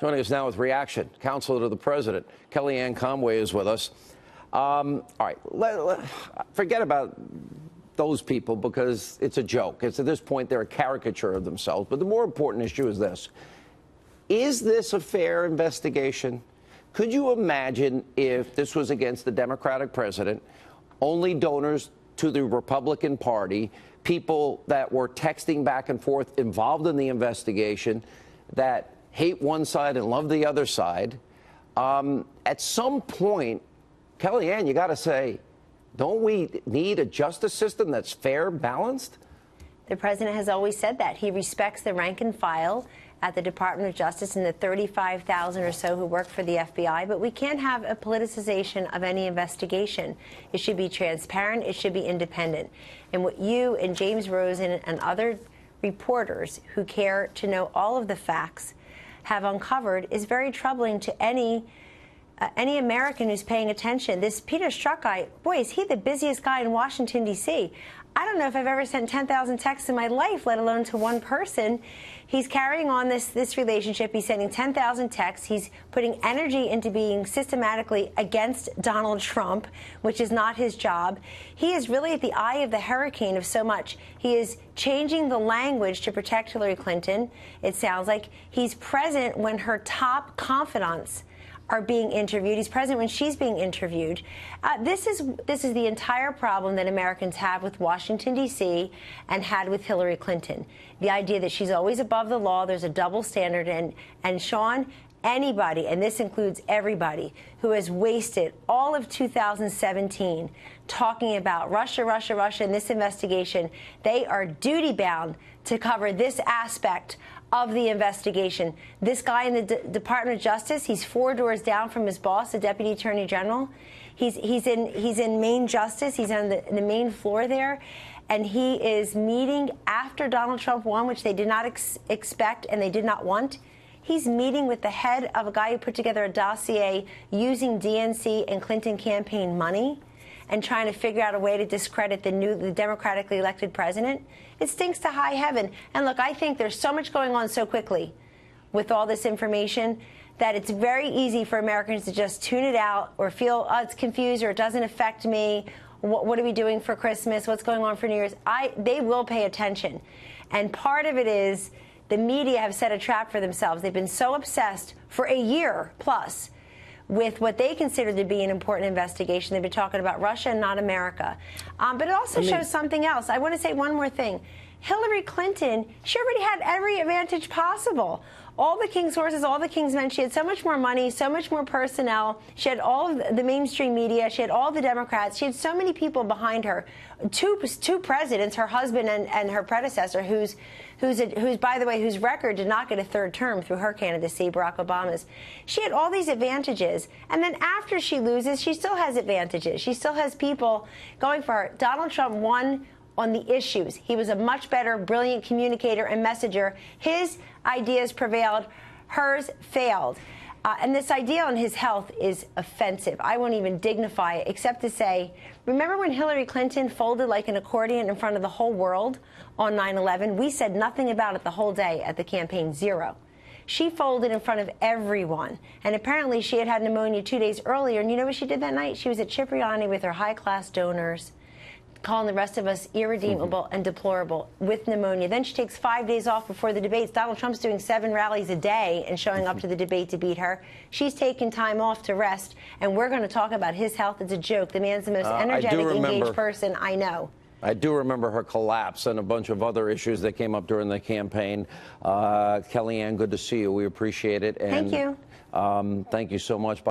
Joining us now with reaction, counselor to the president, Kellyanne Conway is with us. All right, forget about those people because it's a joke. It's at this point they're a caricature of themselves. But the more important issue is this. Is this a fair investigation? Could you imagine if this was against the Democratic president, only donors to the Republican Party, people that were texting back and forth involved in the investigation that hate one side and love the other side? At some point, Kellyanne, you got to say, don't we need a justice system that's fair, balanced? The president has always said that. He respects the rank and file at the Department of Justice and the 35,000 or so who work for the FBI, but we can't have a politicization of any investigation. It should be transparent. It should be independent. And what you and James Rosen and other reporters who care to know all of the facts have uncovered is very troubling to any American who's paying attention. This Peter Strzok guy, boy, is he the busiest guy in Washington, D.C. I don't know if I've ever sent 10,000 texts in my life, let alone to one person. He's carrying on this relationship. He's sending 10,000 texts. He's putting energy into being systematically against Donald Trump, which is not his job. He is really at the eye of the hurricane of so much. He is changing the language to protect Hillary Clinton. It sounds like he's present when her top confidants are being interviewed. He's present when she's being interviewed. This is the entire problem that Americans have with Washington, D.C. and had with Hillary Clinton. The idea that she's always above the law, there's a double standard. And Sean, anybody, and this includes everybody, who has wasted all of 2017 talking about Russia, Russia, Russia in this investigation, they are duty-bound to cover this aspect of the investigation. This guy in the Department of Justice, he's 4 doors down from his boss, the Deputy Attorney General. He's in Main Justice. He's on the main floor there, and he is meeting after Donald Trump won, which they did not expect and they did not want. He's meeting with the head of a guy who put together a dossier using DNC and Clinton campaign money and trying to figure out a way to discredit the democratically elected president. It stinks to high heaven. And look, I think there's so much going on so quickly with all this information that it's very easy for Americans to just tune it out or feel, oh, it's confused or it doesn't affect me. What are we doing for Christmas? What's going on for New Year's? They will pay attention. And part of it is the media have set a trap for themselves. They've been so obsessed for a year plus with what they consider to be an important investigation. They've been talking about Russia and not America. But it also shows something else. I want to say one more thing. Hillary Clinton, she already had every advantage possible. All the king's horses, all the king's men. She had so much more money, so much more personnel. She had all of the mainstream media. She had all the Democrats. She had so many people behind her. Two presidents, her husband and her predecessor, who's by the way, whose record did not get a third term through her candidacy, Barack Obama's. She had all these advantages. And then after she loses, she still has advantages. She still has people going for her. Donald Trump won on the issues. He was a much better, brilliant communicator and messenger. His ideas prevailed. Hers failed. And this idea on his health is offensive. I won't even dignify it except to say, remember when Hillary Clinton folded like an accordion in front of the whole world on 9/11? We said nothing about it the whole day at the campaign, zero. She folded in front of everyone. And apparently she had pneumonia 2 days earlier. And you know what she did that night? She was at Cipriani with her high-class donors, calling the rest of us irredeemable and deplorable with pneumonia. Then she takes 5 days off before the debates. Donald Trump's doing 7 rallies a day and showing up to the debate to beat her. She's taking time off to rest, and we're going to talk about his health. It's a joke. The man's the most energetic, engaged person I know. I do remember her collapse and a bunch of other issues that came up during the campaign. Kellyanne, good to see you. We appreciate it. And, thank you. Thank you so much.